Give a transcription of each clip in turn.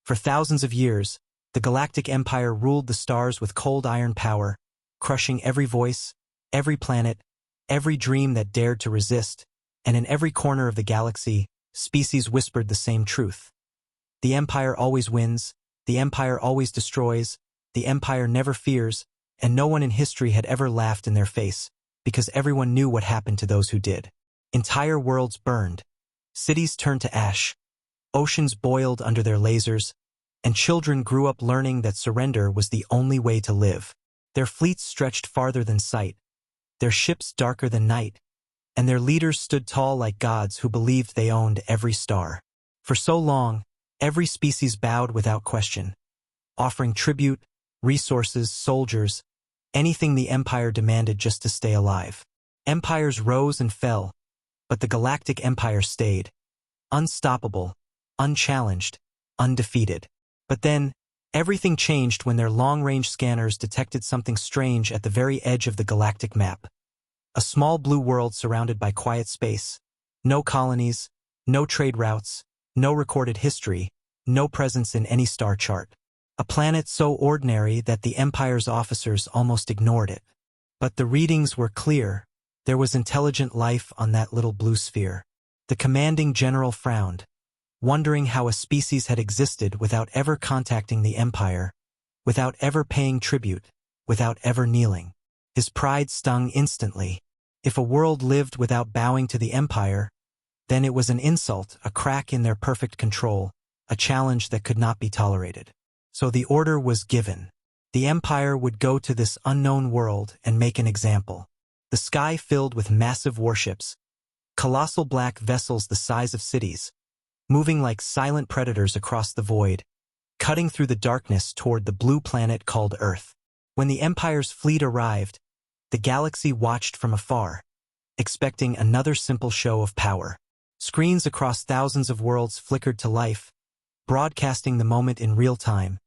For thousands of years, the Galactic Empire ruled the stars with cold iron power, crushing every voice, every planet, every dream that dared to resist, and in every corner of the galaxy, species whispered the same truth. The Empire always wins, the Empire always destroys, the Empire never fears, and no one in history had ever laughed in their face, because everyone knew what happened to those who did. Entire worlds burned, cities turned to ash, oceans boiled under their lasers, and children grew up learning that surrender was the only way to live. Their fleets stretched farther than sight, their ships darker than night, and their leaders stood tall like gods who believed they owned every star. For so long, every species bowed without question, offering tribute, resources, soldiers, anything the Empire demanded just to stay alive. Empires rose and fell, but the Galactic Empire stayed, unstoppable, unchallenged, undefeated. But then, everything changed when their long-range scanners detected something strange at the very edge of the galactic map. A small blue world surrounded by quiet space. No colonies, no trade routes, no recorded history, no presence in any star chart. A planet so ordinary that the Empire's officers almost ignored it. But the readings were clear. There was intelligent life on that little blue sphere. The commanding general frowned, wondering how a species had existed without ever contacting the Empire, without ever paying tribute, without ever kneeling. His pride stung instantly. If a world lived without bowing to the Empire, then it was an insult, a crack in their perfect control, a challenge that could not be tolerated. So the order was given. The Empire would go to this unknown world and make an example. The sky filled with massive warships, colossal black vessels the size of cities, moving like silent predators across the void, cutting through the darkness toward the blue planet called Earth. When the Empire's fleet arrived, the galaxy watched from afar, expecting another simple show of power. Screens across thousands of worlds flickered to life, broadcasting the moment in real time,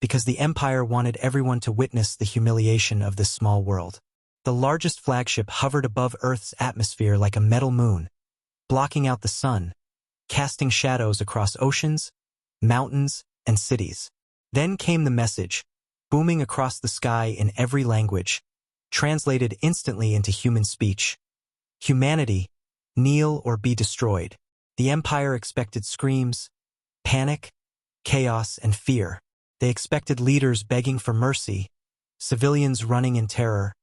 because the Empire wanted everyone to witness the humiliation of this small world. The largest flagship hovered above Earth's atmosphere like a metal moon, blocking out the sun, casting shadows across oceans, mountains, and cities. Then came the message, booming across the sky in every language, translated instantly into human speech. Humanity, kneel or be destroyed. The Empire expected screams, panic, chaos, and fear. They expected leaders begging for mercy, civilians running in terror,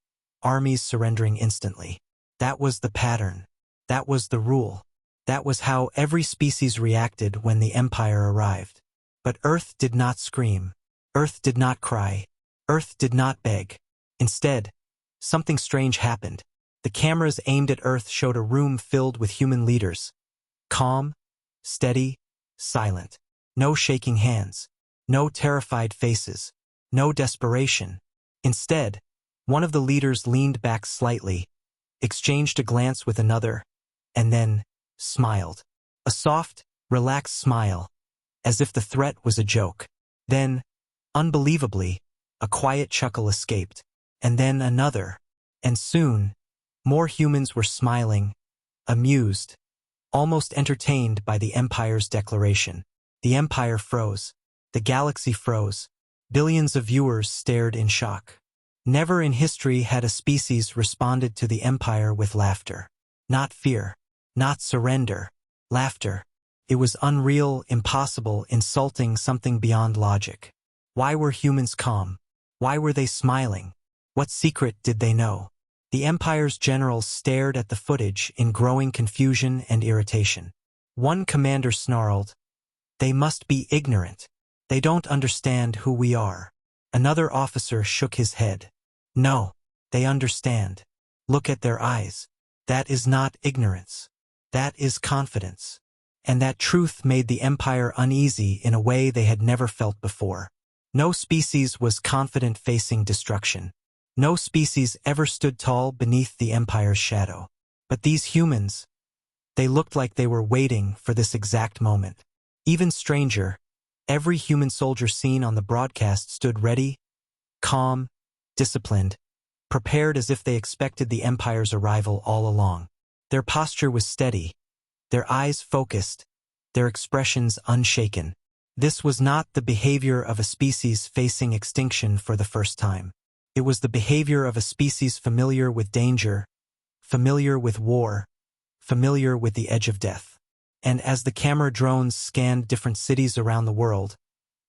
armies surrendering instantly. That was the pattern. That was the rule. That was how every species reacted when the Empire arrived. But Earth did not scream. Earth did not cry. Earth did not beg. Instead, something strange happened. The cameras aimed at Earth showed a room filled with human leaders. Calm, steady, silent. No shaking hands. No terrified faces. No desperation. Instead, one of the leaders leaned back slightly, exchanged a glance with another, and then smiled. A soft, relaxed smile, as if the threat was a joke. Then, unbelievably, a quiet chuckle escaped, and then another. And soon, more humans were smiling, amused, almost entertained by the Empire's declaration. The Empire froze. The galaxy froze. Billions of viewers stared in shock. Never in history had a species responded to the Empire with laughter. Not fear. Not surrender. Laughter. It was unreal, impossible, insulting, something beyond logic. Why were humans calm? Why were they smiling? What secret did they know? The Empire's generals stared at the footage in growing confusion and irritation. One commander snarled, "They must be ignorant. They don't understand who we are." Another officer shook his head. "No, they understand. Look at their eyes. That is not ignorance. That is confidence." And that truth made the Empire uneasy in a way they had never felt before. No species was confident facing destruction. No species ever stood tall beneath the Empire's shadow. But these humans, they looked like they were waiting for this exact moment. Even stranger, every human soldier seen on the broadcast stood ready, calm, disciplined, prepared as if they expected the Empire's arrival all along. Their posture was steady, their eyes focused, their expressions unshaken. This was not the behavior of a species facing extinction for the first time. It was the behavior of a species familiar with danger, familiar with war, familiar with the edge of death. And as the camera drones scanned different cities around the world,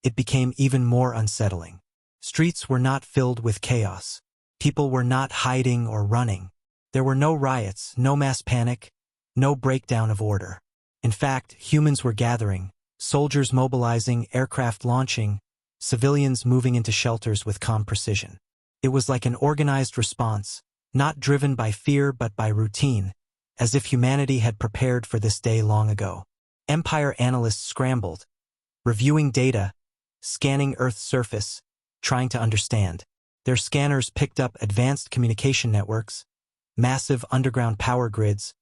it became even more unsettling. Streets were not filled with chaos. People were not hiding or running. There were no riots, no mass panic, no breakdown of order. In fact, humans were gathering, soldiers mobilizing, aircraft launching, civilians moving into shelters with calm precision. It was like an organized response, not driven by fear but by routine, as if humanity had prepared for this day long ago. Empire analysts scrambled, reviewing data, scanning Earth's surface, trying to understand. Their scanners picked up advanced communication networks, massive underground power grids,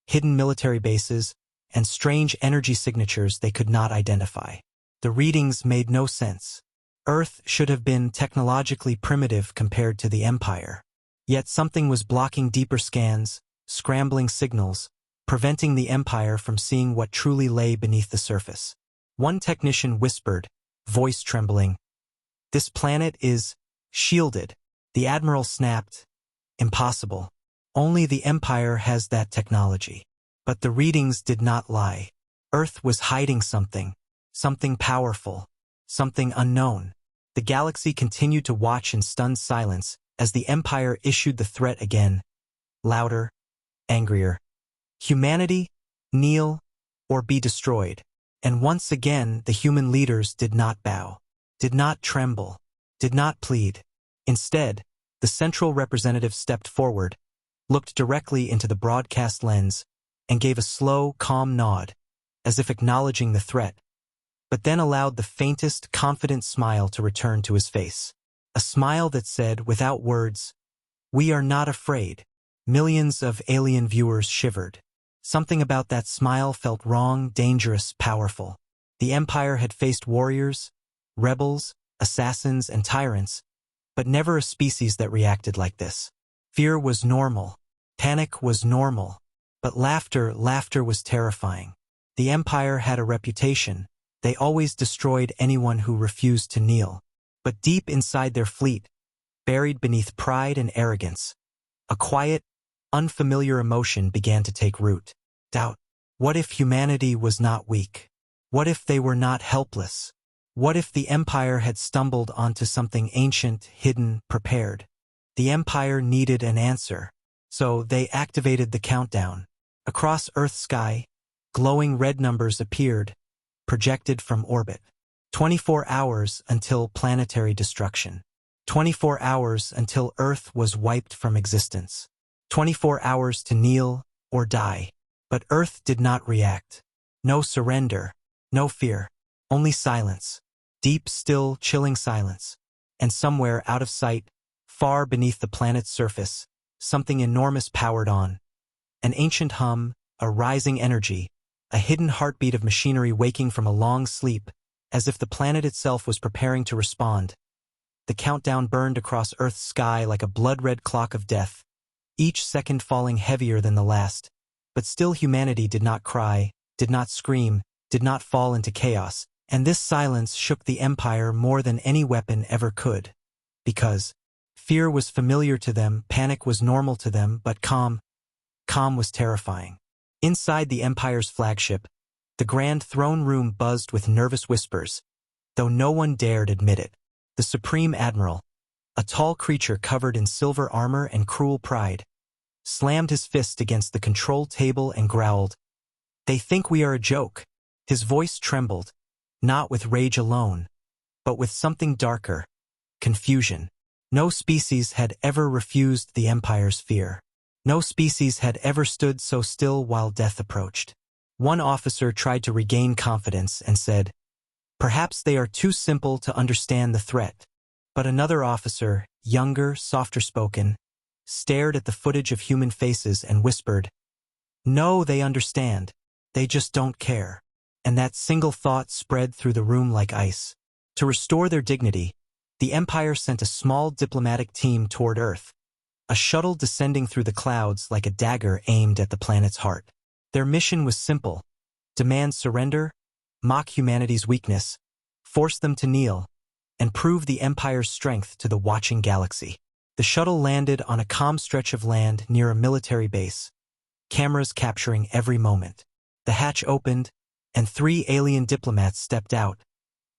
hidden military bases, and strange energy signatures they could not identify. The readings made no sense. Earth should have been technologically primitive compared to the Empire. Yet something was blocking deeper scans, scrambling signals, preventing the Empire from seeing what truly lay beneath the surface. One technician whispered, voice trembling, "This planet is shielded." The admiral snapped, "Impossible. Only the Empire has that technology." But the readings did not lie. Earth was hiding something, something powerful, something unknown. The galaxy continued to watch in stunned silence as the Empire issued the threat again, louder, angrier. Humanity, kneel, or be destroyed. And once again the human leaders did not bow, did not tremble, did not plead. Instead, the central representative stepped forward, looked directly into the broadcast lens, and gave a slow, calm nod, as if acknowledging the threat, but then allowed the faintest, confident smile to return to his face. A smile that said, without words, "We are not afraid." Millions of alien viewers shivered. Something about that smile felt wrong, dangerous, powerful. The Empire had faced warriors, rebels, assassins, and tyrants, but never a species that reacted like this. Fear was normal. Panic was normal. But laughter was terrifying. The Empire had a reputation. They always destroyed anyone who refused to kneel. But deep inside their fleet, buried beneath pride and arrogance, a quiet, unfamiliar emotion began to take root. Doubt. What if humanity was not weak? What if they were not helpless? What if the Empire had stumbled onto something ancient, hidden, prepared? The Empire needed an answer. So they activated the countdown. Across Earth's sky, glowing red numbers appeared, projected from orbit. 24 hours until planetary destruction. 24 hours until Earth was wiped from existence. 24 hours to kneel or die. But Earth did not react. No surrender, no fear, only silence. Deep, still, chilling silence. And somewhere out of sight, far beneath the planet's surface, something enormous powered on. An ancient hum, a rising energy, a hidden heartbeat of machinery waking from a long sleep, as if the planet itself was preparing to respond. The countdown burned across Earth's sky like a blood-red clock of death, each second falling heavier than the last. But still humanity did not cry, did not scream, did not fall into chaos, and this silence shook the Empire more than any weapon ever could. Because fear was familiar to them, panic was normal to them, but calm was terrifying. Inside the Empire's flagship, the Grand Throne Room buzzed with nervous whispers, though no one dared admit it. The Supreme Admiral, a tall creature covered in silver armor and cruel pride, slammed his fist against the control table and growled, "They think we are a joke." His voice trembled, not with rage alone, but with something darker, confusion. No species had ever refused the Empire's fear. No species had ever stood so still while death approached. One officer tried to regain confidence and said, "Perhaps they are too simple to understand the threat." But another officer, younger, softer-spoken, stared at the footage of human faces and whispered, "No, they understand. They just don't care." And that single thought spread through the room like ice. To restore their dignity, the Empire sent a small diplomatic team toward Earth, a shuttle descending through the clouds like a dagger aimed at the planet's heart. Their mission was simple: demand surrender, mock humanity's weakness, force them to kneel, and prove the Empire's strength to the watching galaxy. The shuttle landed on a calm stretch of land near a military base, cameras capturing every moment. The hatch opened, and 3 alien diplomats stepped out,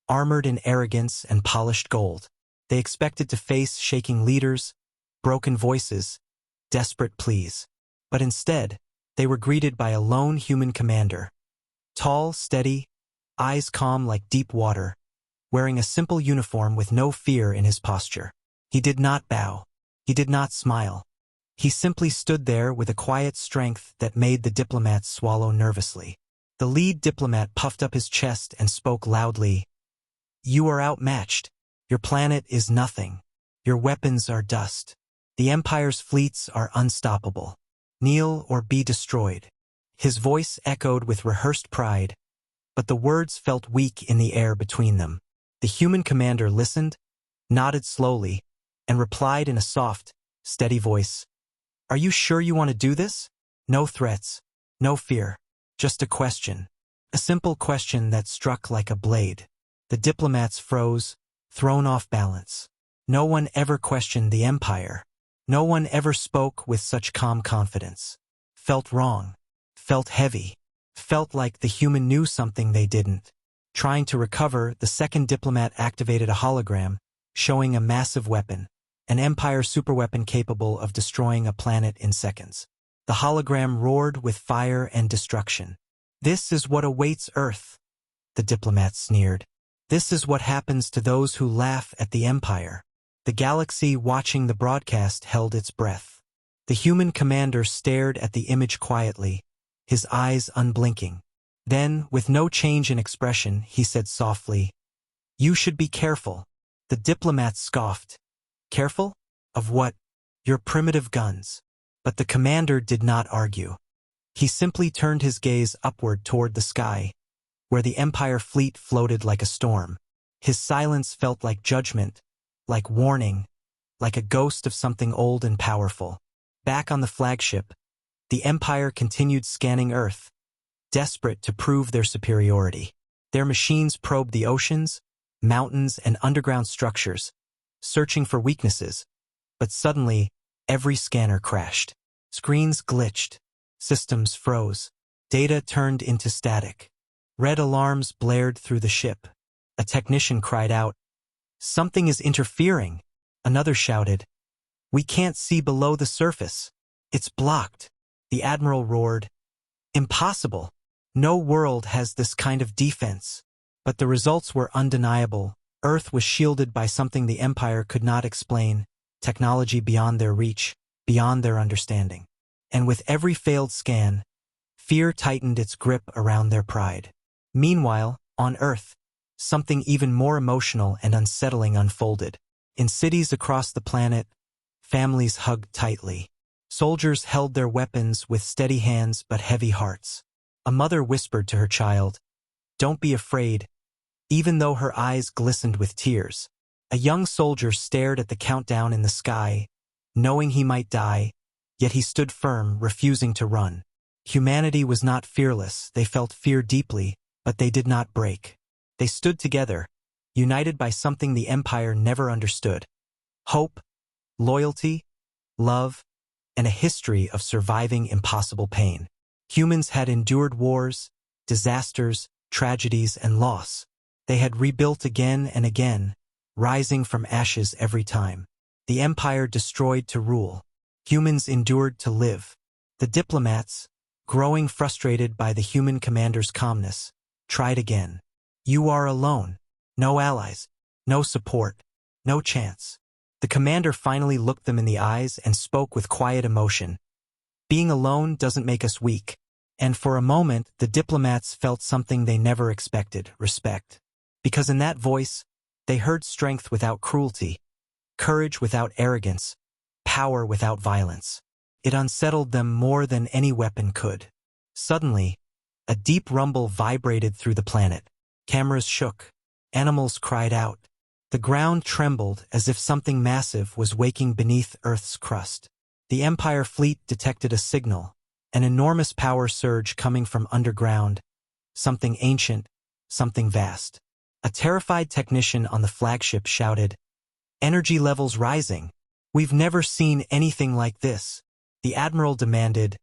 armored in arrogance and polished gold. They expected to face shaking leaders, broken voices, desperate pleas. But instead, they were greeted by a lone human commander. Tall, steady, eyes calm like deep water, wearing a simple uniform with no fear in his posture. He did not bow. He did not smile. He simply stood there with a quiet strength that made the diplomats swallow nervously. The lead diplomat puffed up his chest and spoke loudly. "You are outmatched. Your planet is nothing. Your weapons are dust. The Empire's fleets are unstoppable. Kneel or be destroyed." His voice echoed with rehearsed pride, but the words felt weak in the air between them. The human commander listened, nodded slowly, and replied in a soft, steady voice. "Are you sure you want to do this? No threats, no fear, just a question. A simple question that struck like a blade." The diplomats froze, thrown off balance. No one ever questioned the Empire. No one ever spoke with such calm confidence. Felt wrong, felt heavy, felt like the human knew something they didn't. Trying to recover, the second diplomat activated a hologram, showing a massive weapon, an Empire superweapon capable of destroying a planet in seconds. The hologram roared with fire and destruction. "This is what awaits Earth," the diplomat sneered. "This is what happens to those who laugh at the Empire." The galaxy watching the broadcast held its breath. The human commander stared at the image quietly, his eyes unblinking. Then, with no change in expression, he said softly, "You should be careful." The diplomat scoffed. "Careful? Of what?" "Your primitive guns." But the commander did not argue. He simply turned his gaze upward toward the sky, where the Empire fleet floated like a storm. His silence felt like judgment, like warning, like a ghost of something old and powerful. Back on the flagship, the Empire continued scanning Earth, desperate to prove their superiority. Their machines probed the oceans, mountains, and underground structures, searching for weaknesses. But suddenly, every scanner crashed. Screens glitched. Systems froze. Data turned into static. Red alarms blared through the ship. A technician cried out, "Something is interfering." Another shouted, "We can't see below the surface. It's blocked." The admiral roared, "Impossible. No world has this kind of defense." But the results were undeniable. Earth was shielded by something the Empire could not explain, technology beyond their reach, beyond their understanding. And with every failed scan, fear tightened its grip around their pride. Meanwhile, on Earth, something even more emotional and unsettling unfolded. In cities across the planet, families hugged tightly. Soldiers held their weapons with steady hands but heavy hearts. A mother whispered to her child, "Don't be afraid," even though her eyes glistened with tears. A young soldier stared at the countdown in the sky, knowing he might die, yet he stood firm, refusing to run. Humanity was not fearless. They felt fear deeply, but they did not break. They stood together, united by something the Empire never understood: hope, loyalty, love, and a history of surviving impossible pain. Humans had endured wars, disasters, tragedies, and loss. They had rebuilt again and again, rising from ashes every time. The Empire destroyed to rule. Humans endured to live. The diplomats, growing frustrated by the human commander's calmness, tried again. "You are alone. No allies. No support. No chance." The commander finally looked them in the eyes and spoke with quiet emotion. "Being alone doesn't make us weak." And for a moment, the diplomats felt something they never expected: respect. Because in that voice, they heard strength without cruelty, courage without arrogance, power without violence. It unsettled them more than any weapon could. Suddenly, a deep rumble vibrated through the planet. Cameras shook. Animals cried out. The ground trembled as if something massive was waking beneath Earth's crust. The Empire fleet detected a signal, an enormous power surge coming from underground, something ancient, something vast. A terrified technician on the flagship shouted, "Energy levels rising. We've never seen anything like this." The admiral demanded,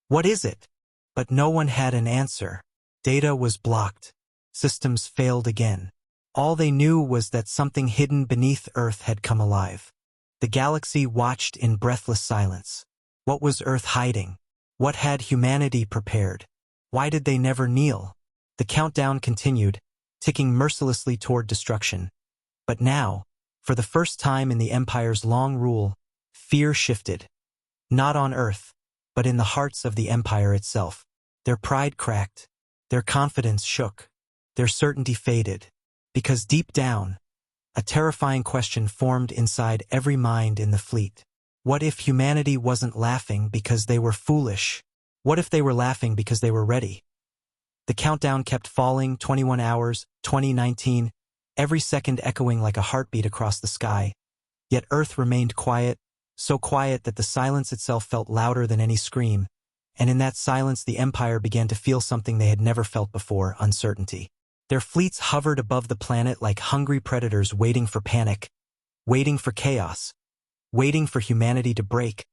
"What is it?" But no one had an answer. Data was blocked. Systems failed again. All they knew was that something hidden beneath Earth had come alive. The galaxy watched in breathless silence. What was Earth hiding? What had humanity prepared? Why did they never kneel? The countdown continued, ticking mercilessly toward destruction. But now, for the first time in the Empire's long rule, fear shifted. Not on Earth, but in the hearts of the Empire itself. Their pride cracked. Their confidence shook. Their certainty faded. Because deep down, a terrifying question formed inside every mind in the fleet. What if humanity wasn't laughing because they were foolish? What if they were laughing because they were ready? The countdown kept falling, 21 hours, 2019, every second echoing like a heartbeat across the sky. Yet Earth remained quiet, so quiet that the silence itself felt louder than any scream, and in that silence the Empire began to feel something they had never felt before: uncertainty. Their fleets hovered above the planet like hungry predators waiting for panic, waiting for chaos, waiting for humanity to break,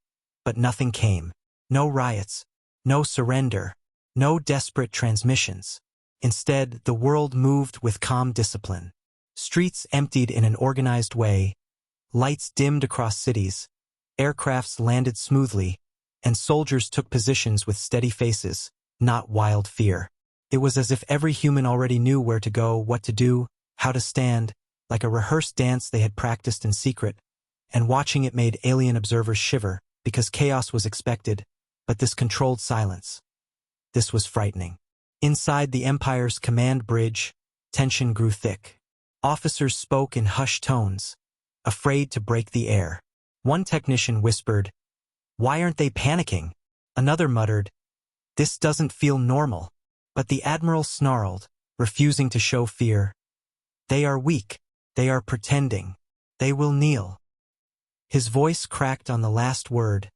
but nothing came. No riots, no surrender, no desperate transmissions. Instead, the world moved with calm discipline. Streets emptied in an organized way, lights dimmed across cities, aircrafts landed smoothly, and soldiers took positions with steady faces, not wild fear. It was as if every human already knew where to go, what to do, how to stand, like a rehearsed dance they had practiced in secret, and watching it made alien observers shiver, because chaos was expected, but this controlled silence. This was frightening. Inside the Empire's command bridge, tension grew thick. Officers spoke in hushed tones, afraid to break the air. One technician whispered, "Why aren't they panicking?" Another muttered, "This doesn't feel normal." But the admiral snarled, refusing to show fear. "They are weak. They are pretending. They will kneel." His voice cracked on the last word,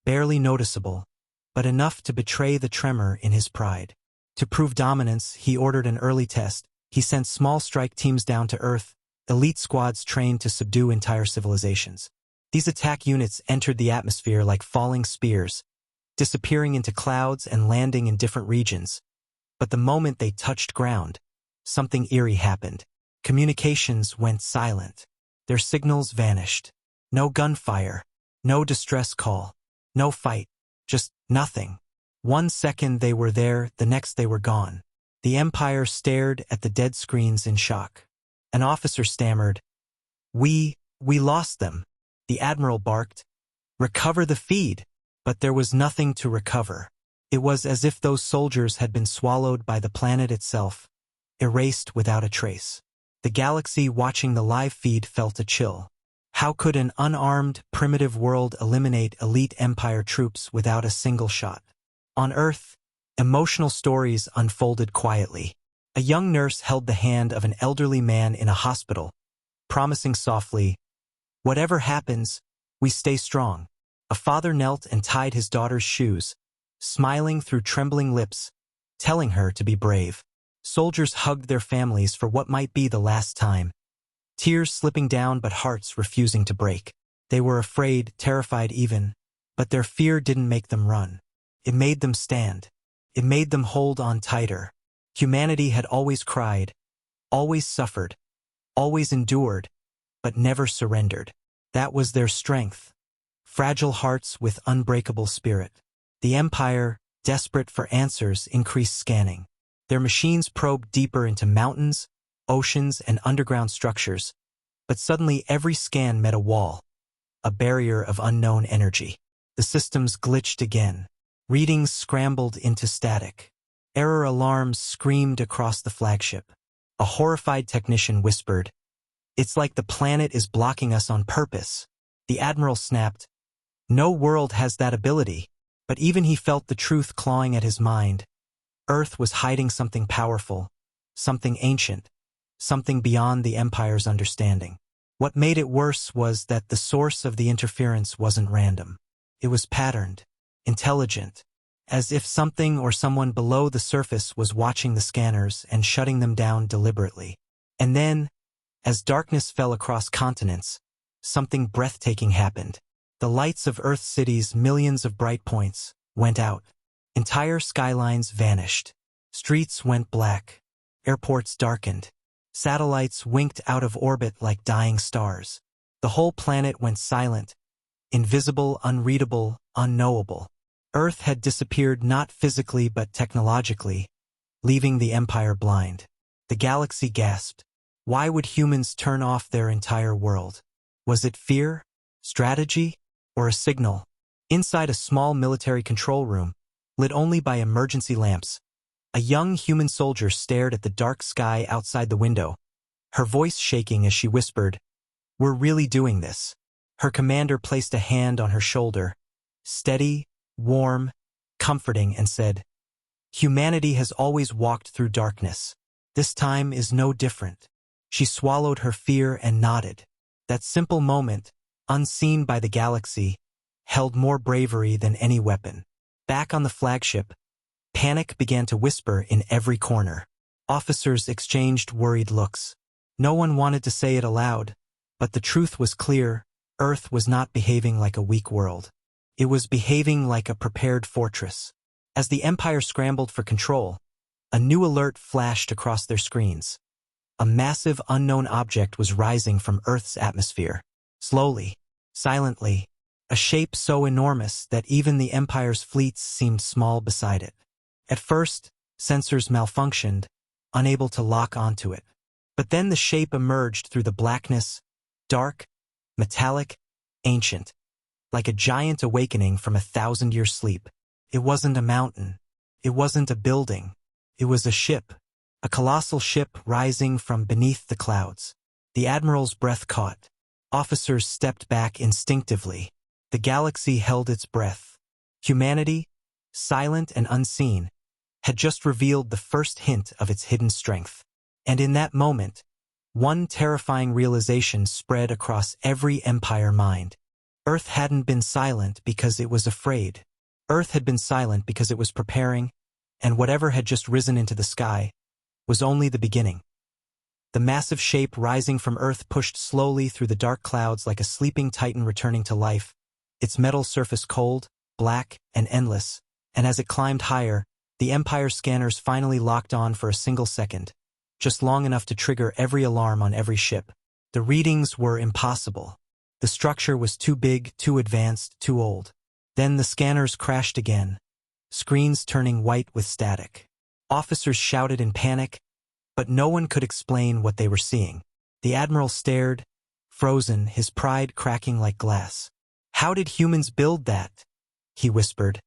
barely noticeable, but enough to betray the tremor in his pride. To prove dominance, he ordered an early test. He sent small strike teams down to Earth, elite squads trained to subdue entire civilizations. These attack units entered the atmosphere like falling spears, disappearing into clouds and landing in different regions. But the moment they touched ground, something eerie happened. Communications went silent. Their signals vanished. No gunfire, no distress call, no fight, just nothing. 1 second they were there, the next they were gone. The Empire stared at the dead screens in shock. An officer stammered, We lost them." The admiral barked, "Recover the feed." But there was nothing to recover. It was as if those soldiers had been swallowed by the planet itself, erased without a trace. The galaxy watching the live feed felt a chill. How could an unarmed, primitive world eliminate elite Empire troops without a single shot? On Earth, emotional stories unfolded quietly. A young nurse held the hand of an elderly man in a hospital, promising softly, "Whatever happens, we stay strong." A father knelt and tied his daughter's shoes, smiling through trembling lips, telling her to be brave. Soldiers hugged their families for what might be the last time, tears slipping down but hearts refusing to break. They were afraid, terrified even, but their fear didn't make them run. It made them stand. It made them hold on tighter. Humanity had always cried, always suffered, always endured, but never surrendered. That was their strength. Fragile hearts with unbreakable spirit. The Empire, desperate for answers, increased scanning. Their machines probed deeper into mountains, oceans, and underground structures. But suddenly every scan met a wall, a barrier of unknown energy. The systems glitched again. Readings scrambled into static. Error alarms screamed across the flagship. A horrified technician whispered, "It's like the planet is blocking us on purpose." The admiral snapped, "No world has that ability." But even he felt the truth clawing at his mind. Earth was hiding something powerful, something ancient, something beyond the Empire's understanding. What made it worse was that the source of the interference wasn't random. It was patterned, intelligent, as if something or someone below the surface was watching the scanners and shutting them down deliberately. And then, as darkness fell across continents, something breathtaking happened. The lights of Earth's cities, millions of bright points, went out. Entire skylines vanished. Streets went black. Airports darkened. Satellites winked out of orbit like dying stars. The whole planet went silent, invisible, unreadable, unknowable. Earth had disappeared not physically but technologically, leaving the Empire blind. The galaxy gasped. Why would humans turn off their entire world? Was it fear, strategy, or a signal? Inside a small military control room, lit only by emergency lamps, a young human soldier stared at the dark sky outside the window, her voice shaking as she whispered, "We're really doing this." Her commander placed a hand on her shoulder, steady, warm, comforting, and said, "Humanity has always walked through darkness. This time is no different." She swallowed her fear and nodded. That simple moment, unseen by the galaxy, held more bravery than any weapon. Back on the flagship, panic began to whisper in every corner. Officers exchanged worried looks. No one wanted to say it aloud, but the truth was clear. Earth was not behaving like a weak world. It was behaving like a prepared fortress. As the Empire scrambled for control, a new alert flashed across their screens. A massive unknown object was rising from Earth's atmosphere. Slowly, silently, a shape so enormous that even the Empire's fleets seemed small beside it. At first, sensors malfunctioned, unable to lock onto it. But then the shape emerged through the blackness, dark, metallic, ancient, like a giant awakening from a 1,000-year sleep. It wasn't a mountain. It wasn't a building. It was a ship, a colossal ship rising from beneath the clouds. The admiral's breath caught. Officers stepped back instinctively. The galaxy held its breath. Humanity, silent and unseen, had just revealed the first hint of its hidden strength. And in that moment, one terrifying realization spread across every Empire mind. Earth hadn't been silent because it was afraid. Earth had been silent because it was preparing, and whatever had just risen into the sky was only the beginning. The massive shape rising from Earth pushed slowly through the dark clouds like a sleeping titan returning to life, its metal surface cold, black, and endless, and as it climbed higher, the Empire scanners finally locked on for a single second, just long enough to trigger every alarm on every ship. The readings were impossible. The structure was too big, too advanced, too old. Then the scanners crashed again, screens turning white with static. Officers shouted in panic, but no one could explain what they were seeing. The admiral stared, frozen, his pride cracking like glass. "How did humans build that?" he whispered,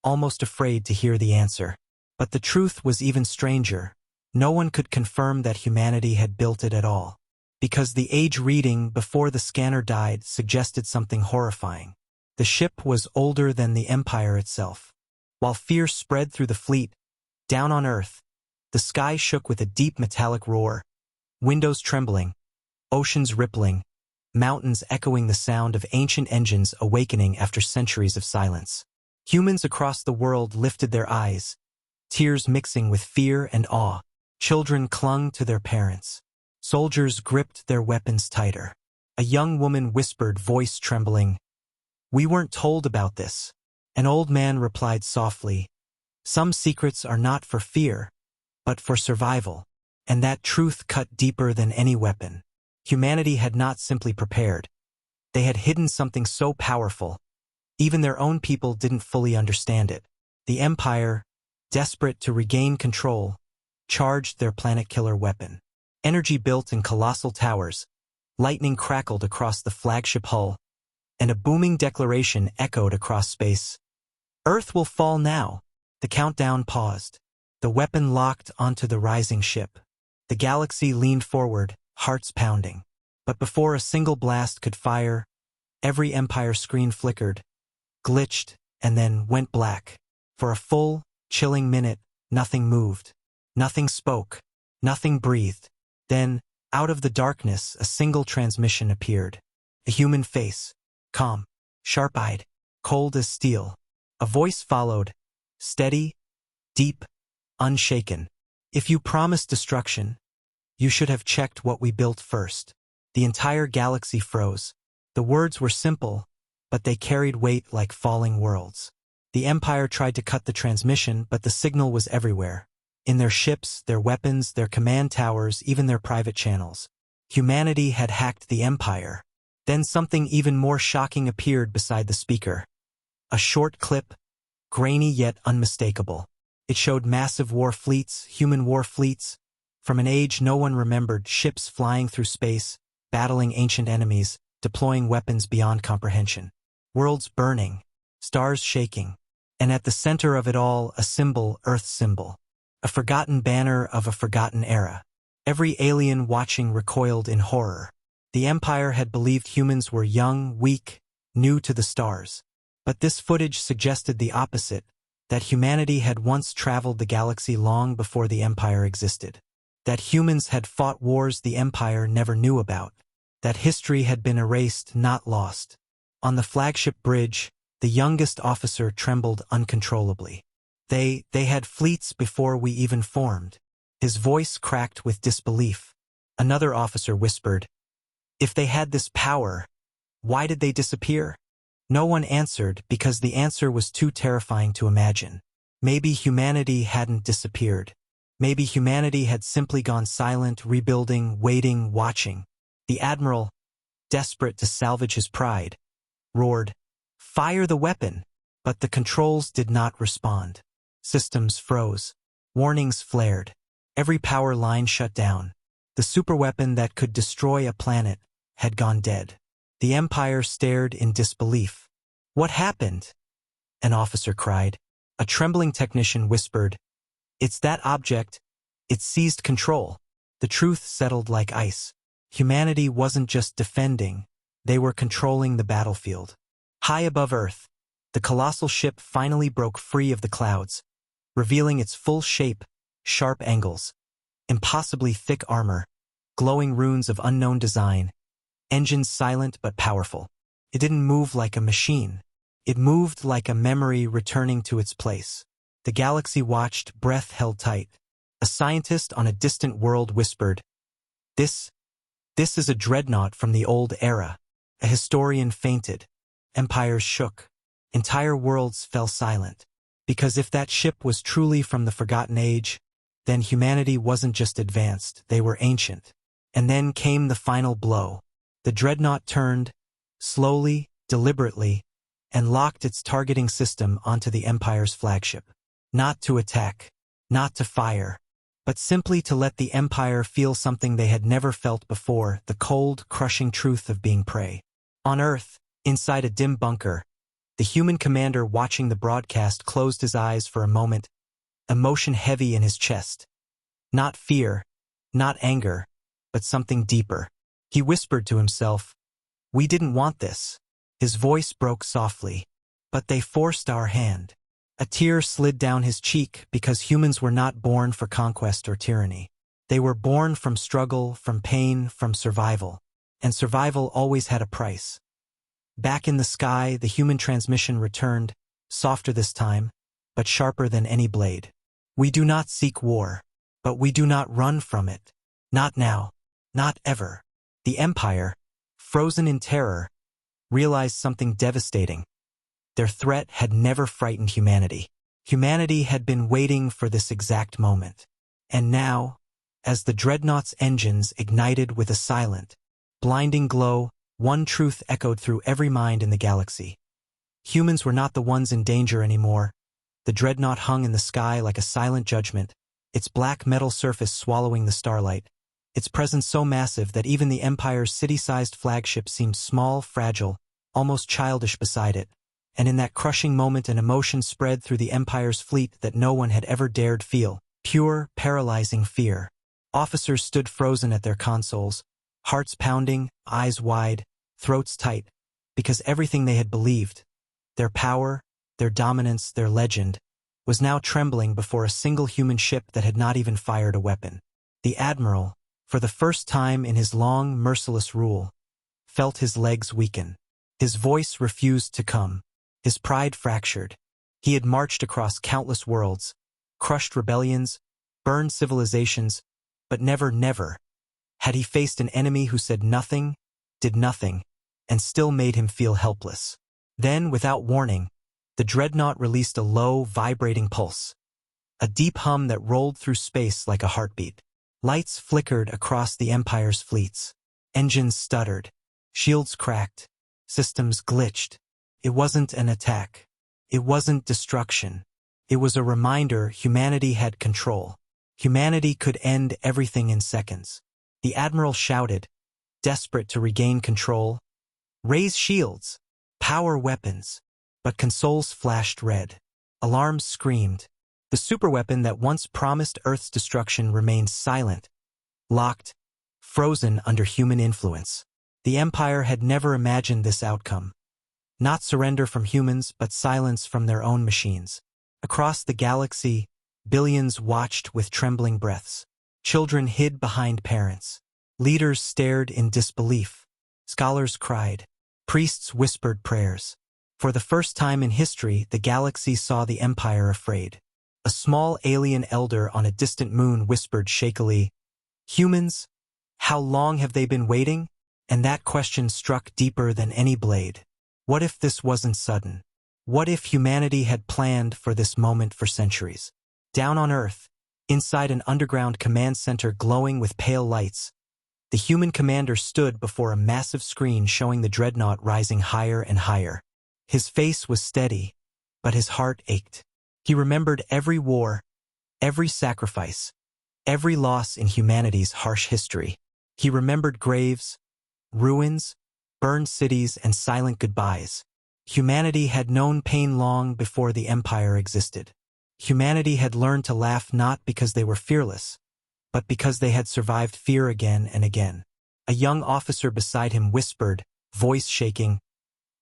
almost afraid to hear the answer. But the truth was even stranger. No one could confirm that humanity had built it at all, because the age reading before the scanner died suggested something horrifying. The ship was older than the Empire itself. While fear spread through the fleet, down on Earth, the sky shook with a deep metallic roar, windows trembling, oceans rippling, mountains echoing the sound of ancient engines awakening after centuries of silence. Humans across the world lifted their eyes, tears mixing with fear and awe. Children clung to their parents. Soldiers gripped their weapons tighter. A young woman whispered, voice trembling, "We weren't told about this." An old man replied softly, "Some secrets are not for fear, but for survival." And that truth cut deeper than any weapon. Humanity had not simply prepared. They had hidden something so powerful. Even their own people didn't fully understand it. The Empire, desperate to regain control, charged their planet-killer weapon. Energy built in colossal towers, lightning crackled across the flagship hull, and a booming declaration echoed across space. "Earth will fall now." The countdown paused. The weapon locked onto the rising ship. The galaxy leaned forward, hearts pounding. But before a single blast could fire, every Empire screen flickered, glitched, and then went black. For a full, chilling minute, nothing moved. Nothing spoke. Nothing breathed. Then, out of the darkness, a single transmission appeared. A human face, calm, sharp-eyed, cold as steel. A voice followed, steady, deep, unshaken. "If you promise destruction, You should have checked what we built first. The entire galaxy froze. The words were simple, but they carried weight like falling worlds. The Empire tried to cut the transmission, but the signal was everywhere. In their ships, their weapons, their command towers, even their private channels. Humanity had hacked the Empire. Then something even more shocking appeared beside the speaker. A short clip, grainy yet unmistakable. It showed massive war fleets, human war fleets, from an age no one remembered, ships flying through space, battling ancient enemies, deploying weapons beyond comprehension. Worlds burning, stars shaking, and at the center of it all, a symbol, Earth's symbol. A forgotten banner of a forgotten era. Every alien watching recoiled in horror. The Empire had believed humans were young, weak, new to the stars. But this footage suggested the opposite, that humanity had once traveled the galaxy long before the Empire existed. That humans had fought wars the Empire never knew about. That history had been erased, not lost. On the flagship bridge, the youngest officer trembled uncontrollably. They had fleets before we even formed. His voice cracked with disbelief. Another officer whispered, "If they had this power, why did they disappear?" No one answered because the answer was too terrifying to imagine. Maybe humanity hadn't disappeared. Maybe humanity had simply gone silent, rebuilding, waiting, watching. The admiral, desperate to salvage his pride, roared, "Fire the weapon!" But the controls did not respond. Systems froze. Warnings flared. Every power line shut down. The superweapon that could destroy a planet had gone dead. The Empire stared in disbelief. "What happened?" an officer cried. A trembling technician whispered, "It's that object. It seized control." The truth settled like ice. Humanity wasn't just defending, they were controlling the battlefield. High above Earth, the colossal ship finally broke free of the clouds, revealing its full shape, sharp angles, impossibly thick armor, glowing runes of unknown design, engines silent but powerful. It didn't move like a machine. It moved like a memory returning to its place. The galaxy watched, breath held tight. A scientist on a distant world whispered, This is a dreadnought from the old era." A historian fainted. Empires shook. Entire worlds fell silent. Because if that ship was truly from the forgotten age, then humanity wasn't just advanced, they were ancient. And then came the final blow. The dreadnought turned, slowly, deliberately, and locked its targeting system onto the Empire's flagship. Not to attack, not to fire, but simply to let the Empire feel something they had never felt before, the cold, crushing truth of being prey. On Earth, inside a dim bunker, the human commander watching the broadcast closed his eyes for a moment, emotion heavy in his chest. Not fear, not anger, but something deeper. He whispered to himself, "We didn't want this." His voice broke softly, "But they forced our hand." A tear slid down his cheek because humans were not born for conquest or tyranny. They were born from struggle, from pain, from survival. And survival always had a price. Back in the sky, the human transmission returned, softer this time, but sharper than any blade. "We do not seek war, but we do not run from it. Not now, not ever." The Empire, frozen in terror, realized something devastating. Their threat had never frightened humanity. Humanity had been waiting for this exact moment. And now, as the dreadnought's engines ignited with a silent, blinding glow, one truth echoed through every mind in the galaxy. Humans were not the ones in danger anymore. The dreadnought hung in the sky like a silent judgment, its black metal surface swallowing the starlight, its presence so massive that even the Empire's city-sized flagship seemed small, fragile, almost childish beside it. And in that crushing moment an emotion spread through the Empire's fleet that no one had ever dared feel, pure, paralyzing fear. Officers stood frozen at their consoles, hearts pounding, eyes wide, throats tight, because everything they had believed, their power, their dominance, their legend, was now trembling before a single human ship that had not even fired a weapon. The Admiral, for the first time in his long, merciless rule, felt his legs weaken. His voice refused to come. His pride fractured. He had marched across countless worlds, crushed rebellions, burned civilizations, but never Had he faced an enemy who said nothing, did nothing, and still made him feel helpless? Then, without warning, the dreadnought released a low, vibrating pulse, a deep hum that rolled through space like a heartbeat. Lights flickered across the Empire's fleets. Engines stuttered. Shields cracked. Systems glitched. It wasn't an attack. It wasn't destruction. It was a reminder humanity had control. Humanity could end everything in seconds. The Admiral shouted, desperate to regain control. Raise shields. Power weapons. But consoles flashed red. Alarms screamed. The superweapon that once promised Earth's destruction remained silent, locked, frozen under human influence. The Empire had never imagined this outcome. Not surrender from humans, but silence from their own machines. Across the galaxy, billions watched with trembling breaths. Children hid behind parents. Leaders stared in disbelief. Scholars cried. Priests whispered prayers. For the first time in history, the galaxy saw the Empire afraid. A small alien elder on a distant moon whispered shakily, "Humans? How long have they been waiting?" And that question struck deeper than any blade. What if this wasn't sudden? What if humanity had planned for this moment for centuries? Down on Earth, inside an underground command center glowing with pale lights, the human commander stood before a massive screen showing the dreadnought rising higher and higher. His face was steady, but his heart ached. He remembered every war, every sacrifice, every loss in humanity's harsh history. He remembered graves, ruins, burned cities, and silent goodbyes. Humanity had known pain long before the Empire existed. Humanity had learned to laugh not because they were fearless, but because they had survived fear again and again. A young officer beside him whispered, voice shaking,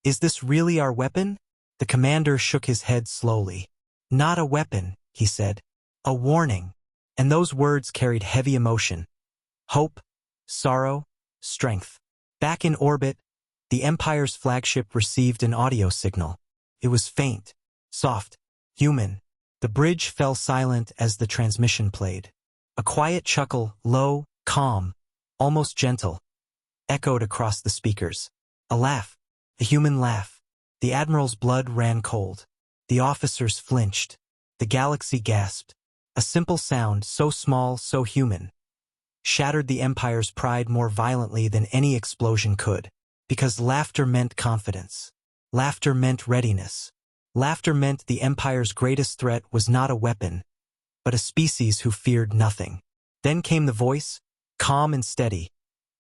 "Is this really our weapon?" The commander shook his head slowly. "Not a weapon," he said. "A warning." And those words carried heavy emotion. Hope, sorrow, strength. Back in orbit, the Empire's flagship received an audio signal. It was faint, soft, human. The bridge fell silent as the transmission played. A quiet chuckle, low, calm, almost gentle, echoed across the speakers. A laugh, a human laugh. The Admiral's blood ran cold. The officers flinched. The galaxy gasped. A simple sound, so small, so human, shattered the Empire's pride more violently than any explosion could. Because laughter meant confidence. Laughter meant readiness. Laughter meant the Empire's greatest threat was not a weapon, but a species who feared nothing. Then came the voice, calm and steady,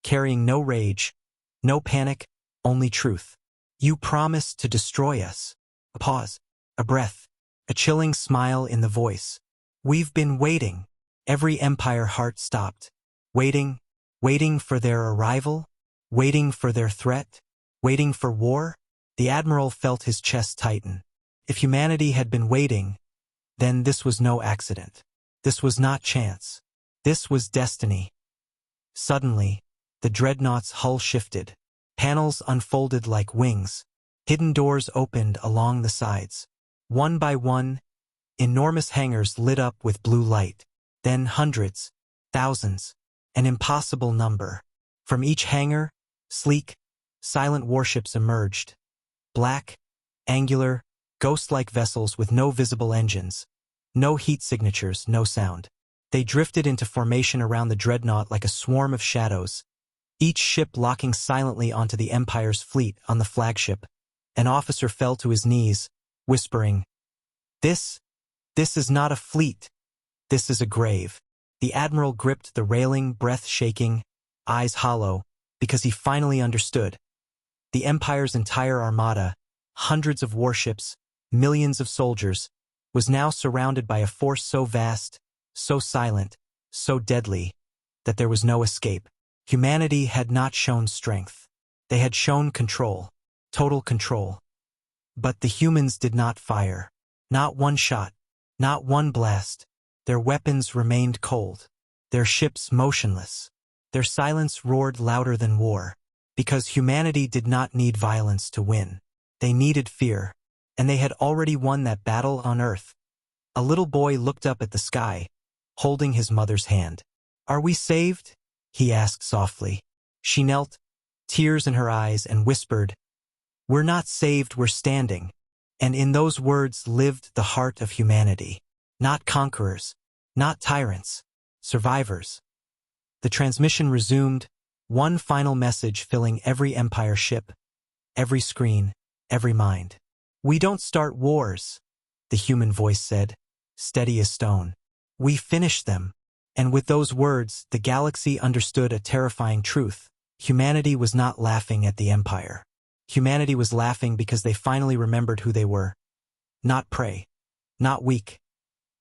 carrying no rage, no panic, only truth. "You promised to destroy us." A pause, a breath, a chilling smile in the voice. "We've been waiting." Every Empire heart stopped. Waiting, waiting for their arrival, waiting for their threat, waiting for war. The Admiral felt his chest tighten. If humanity had been waiting, then this was no accident. This was not chance. This was destiny. Suddenly, the dreadnought's hull shifted. Panels unfolded like wings. Hidden doors opened along the sides. One by one, enormous hangars lit up with blue light. Then hundreds, thousands, an impossible number. From each hangar, sleek, silent warships emerged. Black, angular, ghost-like vessels with no visible engines. No heat signatures, no sound. They drifted into formation around the dreadnought like a swarm of shadows, each ship locking silently onto the Empire's fleet on the flagship. An officer fell to his knees, whispering, This is not a fleet. This is a grave." The Admiral gripped the railing, breath shaking, eyes hollow, because he finally understood. The Empire's entire armada, hundreds of warships, millions of soldiers, was now surrounded by a force so vast, so silent, so deadly, that there was no escape. Humanity had not shown strength. They had shown control, total control. But the humans did not fire. Not one shot, not one blast. Their weapons remained cold, their ships motionless. Their silence roared louder than war, because humanity did not need violence to win. They needed fear, and they had already won that battle on Earth. A little boy looked up at the sky, holding his mother's hand. "Are we saved?" he asked softly. She knelt, tears in her eyes, and whispered, "We're not saved, we're standing." And in those words lived the heart of humanity. Not conquerors, not tyrants, survivors. The transmission resumed, one final message filling every Empire ship, every screen, every mind. "We don't start wars," the human voice said, steady as stone. "We finish them." And with those words, the galaxy understood a terrifying truth. Humanity was not laughing at the Empire. Humanity was laughing because they finally remembered who they were. Not prey. Not weak.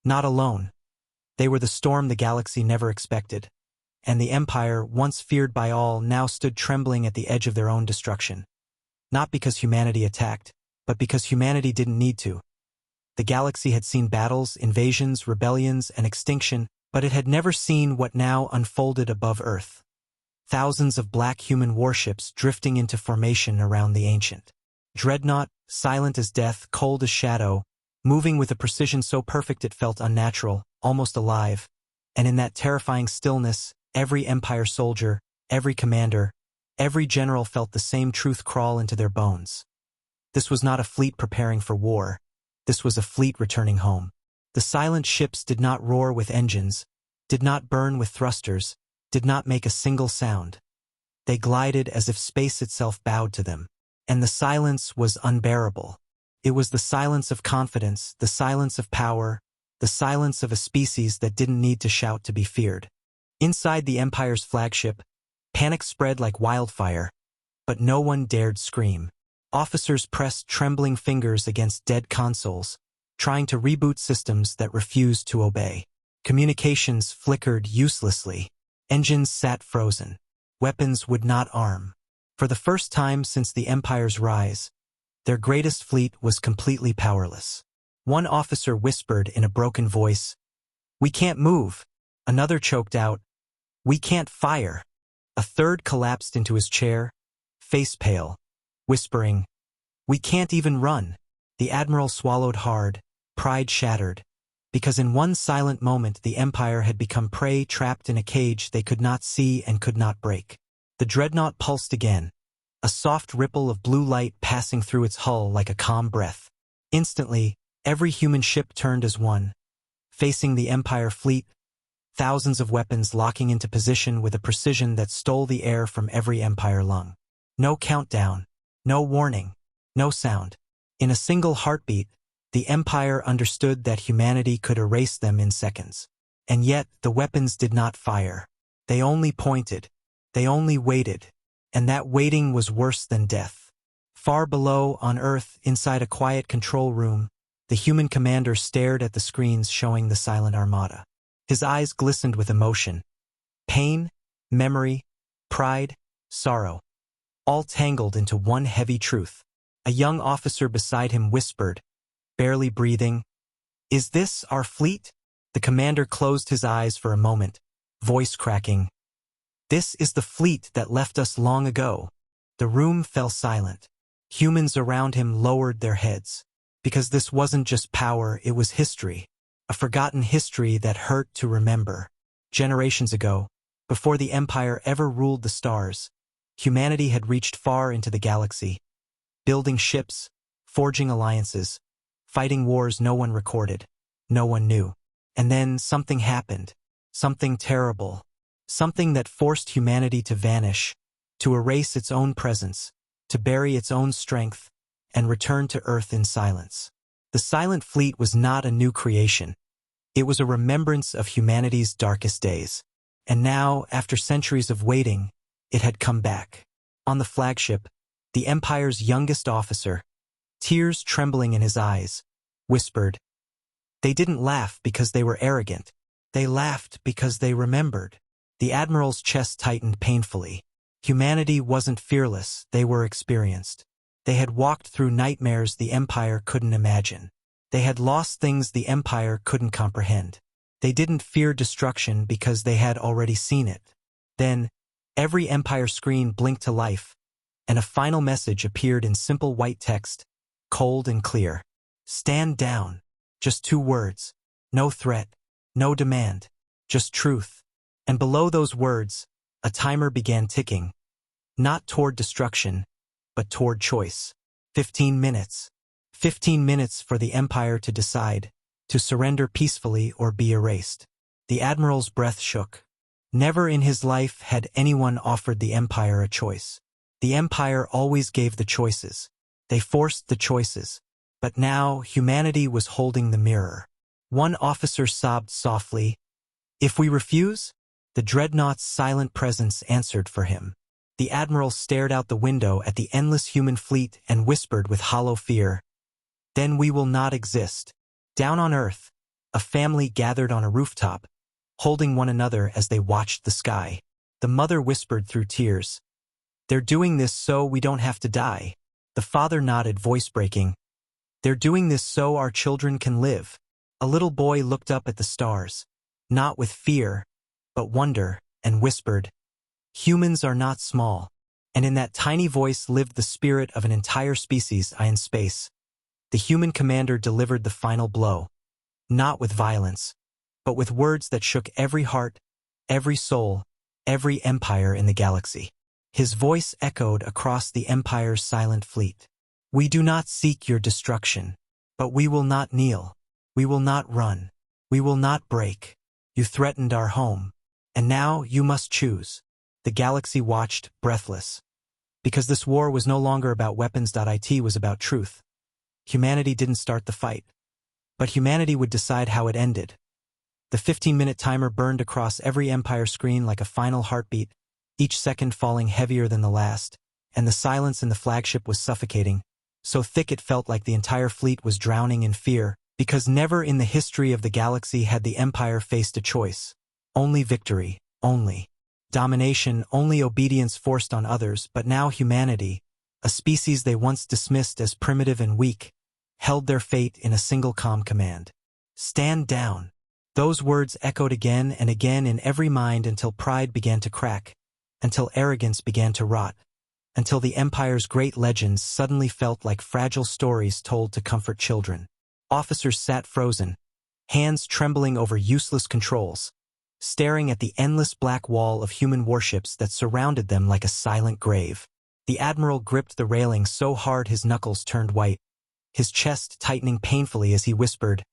Not alone. They were the storm the galaxy never expected. And the Empire, once feared by all, now stood trembling at the edge of their own destruction. Not because humanity attacked, but because humanity didn't need to. The galaxy had seen battles, invasions, rebellions, and extinction, but it had never seen what now unfolded above Earth. Thousands of black human warships drifting into formation around the ancient dreadnought, silent as death, cold as shadow, moving with a precision so perfect it felt unnatural, almost alive. And in that terrifying stillness, every Empire soldier, every commander, every general felt the same truth crawl into their bones. This was not a fleet preparing for war. This was a fleet returning home. The silent ships did not roar with engines, did not burn with thrusters, did not make a single sound. They glided as if space itself bowed to them. And the silence was unbearable. It was the silence of confidence, the silence of power, the silence of a species that didn't need to shout to be feared. Inside the Empire's flagship, panic spread like wildfire, but no one dared scream. Officers pressed trembling fingers against dead consoles, trying to reboot systems that refused to obey. Communications flickered uselessly. Engines sat frozen. Weapons would not arm. For the first time since the Empire's rise, their greatest fleet was completely powerless. One officer whispered in a broken voice, "We can't move." Another choked out, "We can't fire." A third collapsed into his chair, face pale, whispering, "We can't even run." The admiral swallowed hard, pride shattered, because in one silent moment the Empire had become prey trapped in a cage they could not see and could not break. The dreadnought pulsed again, a soft ripple of blue light passing through its hull like a calm breath. Instantly, every human ship turned as one, facing the Empire fleet, thousands of weapons locking into position with a precision that stole the air from every Empire lung. No countdown, no warning, no sound. In a single heartbeat, the Empire understood that humanity could erase them in seconds. And yet, the weapons did not fire. They only pointed. They only waited. And that waiting was worse than death. Far below, on Earth, inside a quiet control room, the human commander stared at the screens showing the silent armada. His eyes glistened with emotion. Pain, memory, pride, sorrow. All tangled into one heavy truth. A young officer beside him whispered, barely breathing, "Is this our fleet?" The commander closed his eyes for a moment, voice cracking. "This is the fleet that left us long ago." The room fell silent. Humans around him lowered their heads. Because this wasn't just power, it was history. A forgotten history that hurt to remember. Generations ago, before the Empire ever ruled the stars, humanity had reached far into the galaxy, building ships, forging alliances, fighting wars no one recorded, no one knew. And then something happened, something terrible, something that forced humanity to vanish, to erase its own presence, to bury its own strength, and return to Earth in silence. The Silent Fleet was not a new creation. It was a remembrance of humanity's darkest days. And now, after centuries of waiting, it had come back. On the flagship, the Empire's youngest officer, tears trembling in his eyes, whispered, "They didn't laugh because they were arrogant. They laughed because they remembered." The admiral's chest tightened painfully. Humanity wasn't fearless, they were experienced. They had walked through nightmares the Empire couldn't imagine. They had lost things the Empire couldn't comprehend. They didn't fear destruction because they had already seen it. Then, every Empire screen blinked to life, and a final message appeared in simple white text, cold and clear. "Stand down." Just 2 words. No threat, no demand, just truth. And below those words, A timer began ticking, not toward destruction, but toward choice. 15 minutes. 15 minutes for the Empire to decide, to surrender peacefully or be erased. The Admiral's breath shook. Never in his life had anyone offered the Empire a choice. The Empire always gave the choices. They forced the choices. But now humanity was holding the mirror. One officer sobbed softly. "If we refuse?" The dreadnought's silent presence answered for him. The Admiral stared out the window at the endless human fleet and whispered with hollow fear, "Then we will not exist." Down on Earth, a family gathered on a rooftop, holding one another as they watched the sky. The mother whispered through tears, "They're doing this so we don't have to die." The father nodded, voice breaking, "They're doing this so our children can live." A little boy looked up at the stars, not with fear, but wonder, and whispered, "Humans are not small." And in that tiny voice lived the spirit of an entire species in space. The human commander delivered the final blow, not with violence, but with words that shook every heart, every soul, every empire in the galaxy. His voice echoed across the Empire's silent fleet. "We do not seek your destruction, but we will not kneel. We will not run. We will not break. You threatened our home, and now you must choose." The galaxy watched, breathless. Because this war was no longer about weapons. It was about truth. Humanity didn't start the fight, but humanity would decide how it ended. The 15-minute timer burned across every Empire screen like a final heartbeat, each second falling heavier than the last, and the silence in the flagship was suffocating, so thick it felt like the entire fleet was drowning in fear, because never in the history of the galaxy had the Empire faced a choice. Only victory, only domination, only obedience forced on others. But now humanity, a species they once dismissed as primitive and weak, held their fate in a single calm command. "Stand down." Those words echoed again and again in every mind until pride began to crack, until arrogance began to rot, until the Empire's great legends suddenly felt like fragile stories told to comfort children. Officers sat frozen, hands trembling over useless controls, staring at the endless black wall of human warships that surrounded them like a silent grave. The Admiral gripped the railing so hard his knuckles turned white, his chest tightening painfully as he whispered,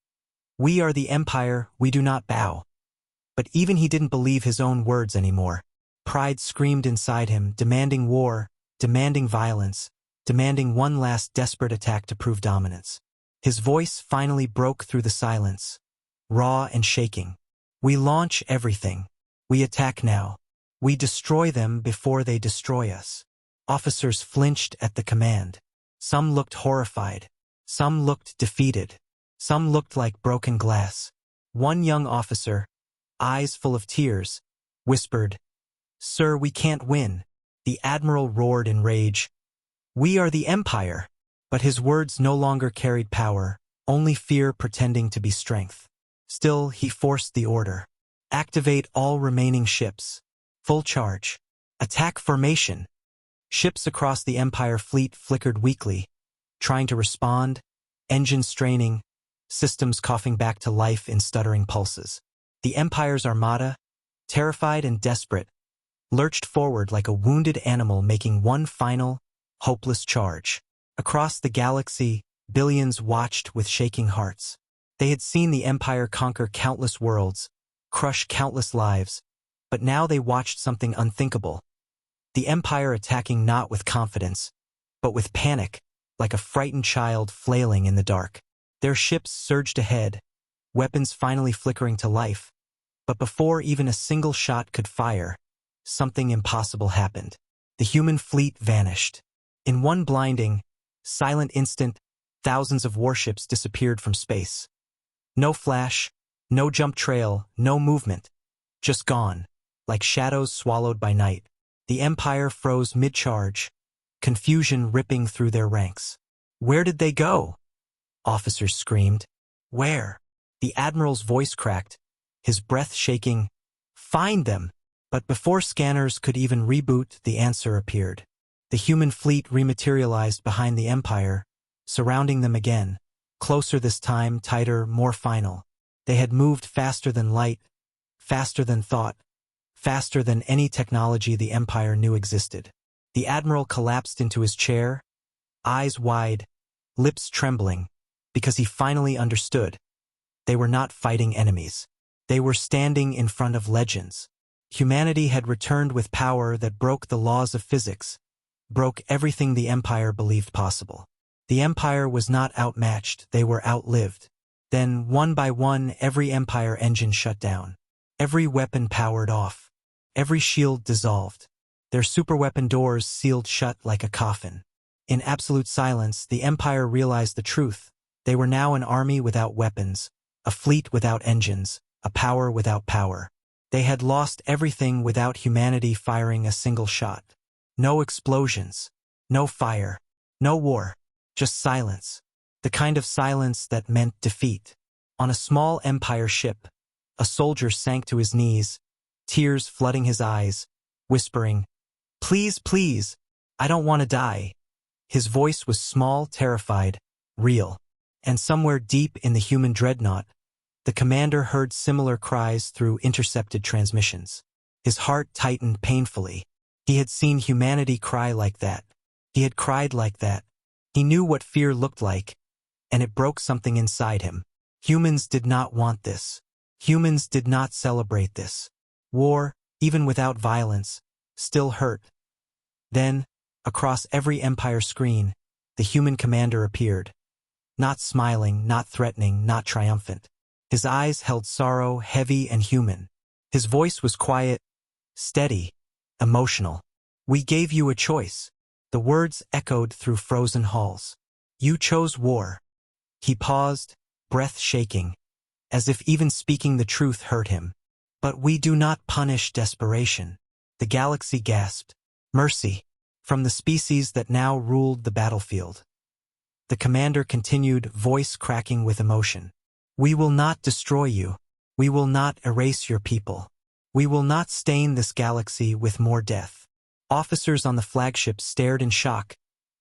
"We are the Empire, we do not bow." But even he didn't believe his own words anymore. Pride screamed inside him, demanding war, demanding violence, demanding one last desperate attack to prove dominance. His voice finally broke through the silence, raw and shaking. "We launch everything. We attack now. We destroy them before they destroy us." Officers flinched at the command. Some looked horrified. Some looked defeated. Some looked like broken glass. One young officer, eyes full of tears, whispered, "Sir, we can't win." The Admiral roared in rage, "We are the Empire." But his words no longer carried power, only fear pretending to be strength. Still, he forced the order. "Activate all remaining ships. Full charge. Attack formation." Ships across the Empire fleet flickered weakly, trying to respond, engines straining, systems coughing back to life in stuttering pulses. The Empire's armada, terrified and desperate, lurched forward like a wounded animal making one final, hopeless charge. Across the galaxy, billions watched with shaking hearts. They had seen the Empire conquer countless worlds, crush countless lives, but now they watched something unthinkable. The Empire attacking not with confidence, but with panic, like a frightened child flailing in the dark. Their ships surged ahead, weapons finally flickering to life. But before even a single shot could fire, something impossible happened. The human fleet vanished. In one blinding, silent instant, thousands of warships disappeared from space. No flash, no jump trail, no movement. Just gone, like shadows swallowed by night. The Empire froze mid-charge, confusion ripping through their ranks. "Where did they go?" Officers screamed. "Where?" The Admiral's voice cracked, his breath shaking. "Find them!" But before scanners could even reboot, the answer appeared. The human fleet rematerialized behind the Empire, surrounding them again. Closer this time, tighter, more final. They had moved faster than light, faster than thought, faster than any technology the Empire knew existed. The Admiral collapsed into his chair, eyes wide, lips trembling, because he finally understood. They were not fighting enemies. They were standing in front of legends. Humanity had returned with power that broke the laws of physics, broke everything the Empire believed possible. The Empire was not outmatched, they were outlived. Then, one by one, every Empire engine shut down. Every weapon powered off. Every shield dissolved. Their superweapon doors sealed shut like a coffin. In absolute silence, the Empire realized the truth. They were now an army without weapons, a fleet without engines, a power without power. They had lost everything without humanity firing a single shot. No explosions, no fire, no war, just silence. The kind of silence that meant defeat. On a small Empire ship, a soldier sank to his knees, tears flooding his eyes, whispering, "Please, please, I don't want to die." His voice was small, terrified, real. And somewhere deep in the human dreadnought, the commander heard similar cries through intercepted transmissions. His heart tightened painfully. He had seen humanity cry like that. He had cried like that. He knew what fear looked like, and it broke something inside him. Humans did not want this. Humans did not celebrate this. War, even without violence, still hurt. Then, across every Empire screen, the human commander appeared. Not smiling, not threatening, not triumphant. His eyes held sorrow, heavy and human. His voice was quiet, steady, emotional. "We gave you a choice." The words echoed through frozen halls. "You chose war." He paused, breath shaking, as if even speaking the truth hurt him. "But we do not punish desperation." The galaxy gasped. Mercy. From the species that now ruled the battlefield. The commander continued, voice cracking with emotion. "We will not destroy you. We will not erase your people. We will not stain this galaxy with more death." Officers on the flagship stared in shock,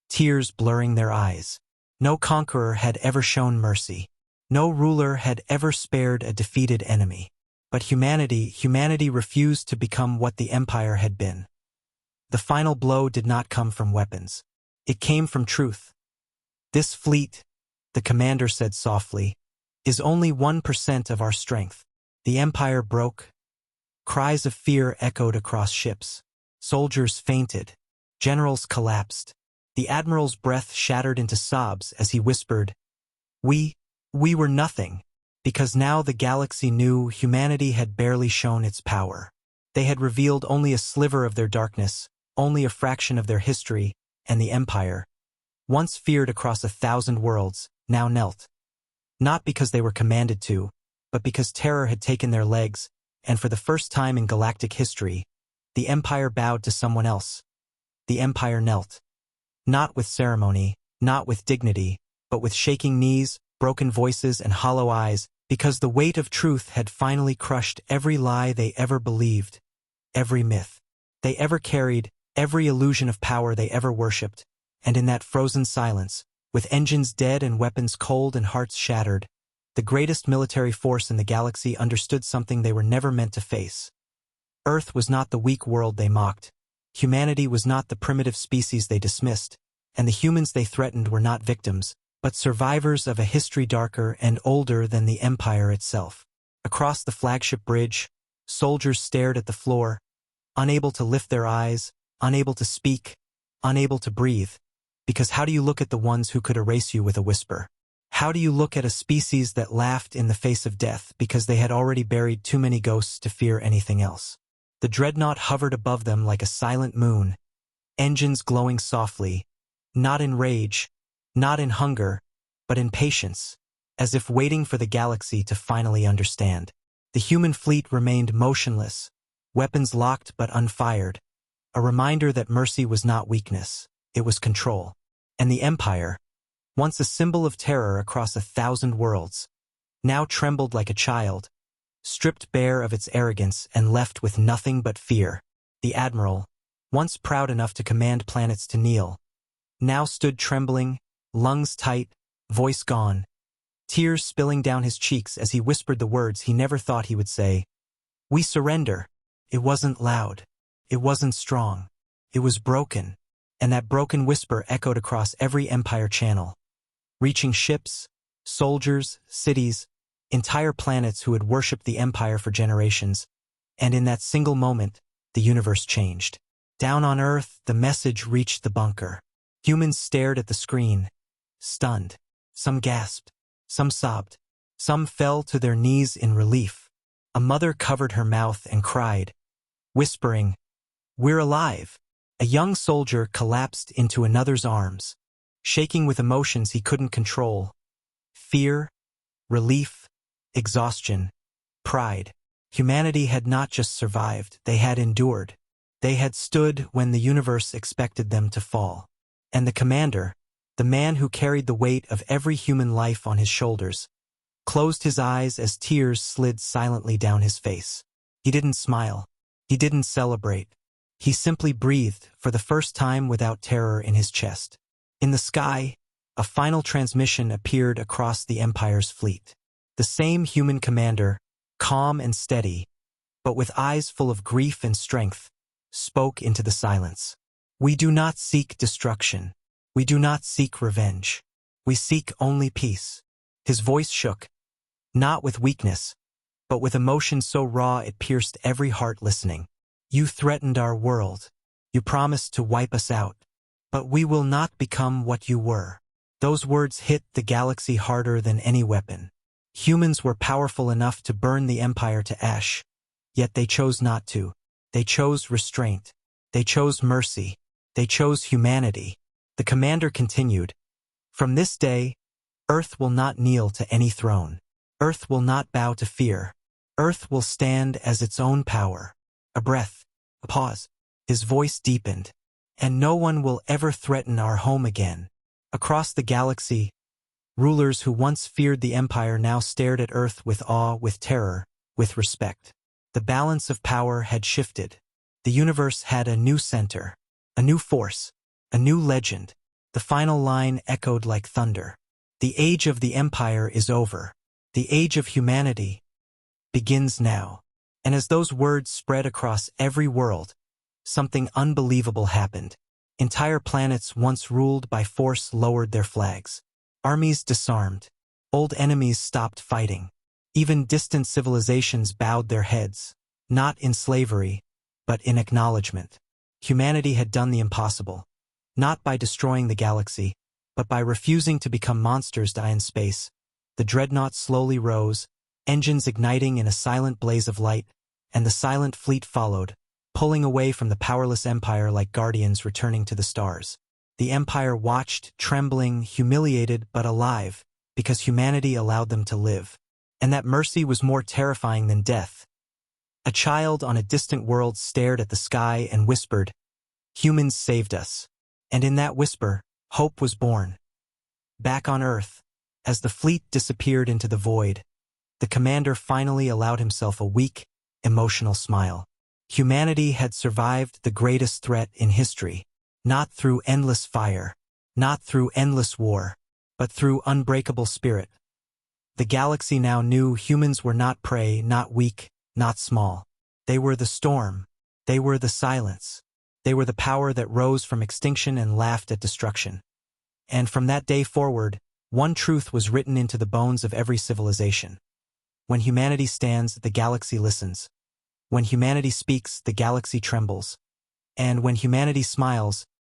tears blurring their eyes. No conqueror had ever shown mercy. No ruler had ever spared a defeated enemy. But humanity refused to become what the Empire had been. The final blow did not come from weapons. It came from truth. "This fleet," the commander said softly, "is only 1% of our strength." The Empire broke. Cries of fear echoed across ships. Soldiers fainted. Generals collapsed. The Admiral's breath shattered into sobs as he whispered, We were nothing." Because now the galaxy knew humanity had barely shown its power. They had revealed only a sliver of their darkness, only a fraction of their history, and the Empire, once feared across 1,000 worlds, now knelt. Not because they were commanded to, but because terror had taken their legs, and for the first time in galactic history, the Empire bowed to someone else. The Empire knelt. Not with ceremony, not with dignity, but with shaking knees, broken voices, and hollow eyes, because the weight of truth had finally crushed every lie they ever believed, every myth they ever carried, every illusion of power they ever worshipped. And in that frozen silence, with engines dead and weapons cold and hearts shattered, the greatest military force in the galaxy understood something they were never meant to face. Earth was not the weak world they mocked. Humanity was not the primitive species they dismissed, and the humans they threatened were not victims, but survivors of a history darker and older than the Empire itself. Across the flagship bridge, soldiers stared at the floor, unable to lift their eyes, unable to speak, unable to breathe. Because how do you look at the ones who could erase you with a whisper? How do you look at a species that laughed in the face of death because they had already buried too many ghosts to fear anything else? The dreadnought hovered above them like a silent moon, engines glowing softly, not in rage, not in hunger, but in patience, as if waiting for the galaxy to finally understand. The human fleet remained motionless, weapons locked but unfired, a reminder that mercy was not weakness, it was control. And the Empire, once a symbol of terror across 1,000 worlds, now trembled like a child, stripped bare of its arrogance and left with nothing but fear. The Admiral, once proud enough to command planets to kneel, now stood trembling, lungs tight, voice gone, tears spilling down his cheeks as he whispered the words he never thought he would say. "We surrender." It wasn't loud. It wasn't strong. It was broken. And that broken whisper echoed across every empire channel, reaching ships, soldiers, cities, entire planets who had worshipped the empire for generations. And in that single moment, the universe changed. Down on Earth, the message reached the bunker. Humans stared at the screen, stunned. Some gasped. Some sobbed. Some fell to their knees in relief. A mother covered her mouth and cried, whispering, "We're alive." A young soldier collapsed into another's arms, shaking with emotions he couldn't control. Fear, relief, exhaustion, pride. Humanity had not just survived, they had endured. They had stood when the universe expected them to fall. And the commander, the man who carried the weight of every human life on his shoulders, closed his eyes as tears slid silently down his face. He didn't smile. He didn't celebrate. He simply breathed for the first time without terror in his chest. In the sky, a final transmission appeared across the Empire's fleet. The same human commander, calm and steady, but with eyes full of grief and strength, spoke into the silence. "We do not seek destruction. We do not seek revenge. We seek only peace." His voice shook, not with weakness, but with emotion so raw it pierced every heart listening. "You threatened our world. You promised to wipe us out. But we will not become what you were." Those words hit the galaxy harder than any weapon. Humans were powerful enough to burn the Empire to ash, yet they chose not to. They chose restraint. They chose mercy. They chose humanity. The commander continued, "From this day, Earth will not kneel to any throne. Earth will not bow to fear. Earth will stand as its own power." A breath, a pause. His voice deepened. "And no one will ever threaten our home again." Across the galaxy, rulers who once feared the Empire now stared at Earth with awe, with terror, with respect. The balance of power had shifted. The universe had a new center, a new force, a new legend. The final line echoed like thunder. "The age of the Empire is over. The age of humanity begins now." And as those words spread across every world, something unbelievable happened. Entire planets once ruled by force lowered their flags. Armies disarmed. Old enemies stopped fighting. Even distant civilizations bowed their heads, not in slavery, but in acknowledgement. Humanity had done the impossible, not by destroying the galaxy, but by refusing to become monsters die in space. The dreadnought slowly rose, engines igniting in a silent blaze of light, and the silent fleet followed, pulling away from the powerless Empire like guardians returning to the stars. The Empire watched, trembling, humiliated, but alive, because humanity allowed them to live. And that mercy was more terrifying than death. A child on a distant world stared at the sky and whispered, "Humans saved us." And in that whisper, hope was born. Back on Earth, as the fleet disappeared into the void, the commander finally allowed himself a weak, emotional smile. Humanity had survived the greatest threat in history, not through endless fire, not through endless war, but through unbreakable spirit. The galaxy now knew humans were not prey, not weak, not small. They were the storm. They were the silence. They were the power that rose from extinction and laughed at destruction. And from that day forward, one truth was written into the bones of every civilization. When humanity stands, the galaxy listens. When humanity speaks, the galaxy trembles. And when humanity smiles,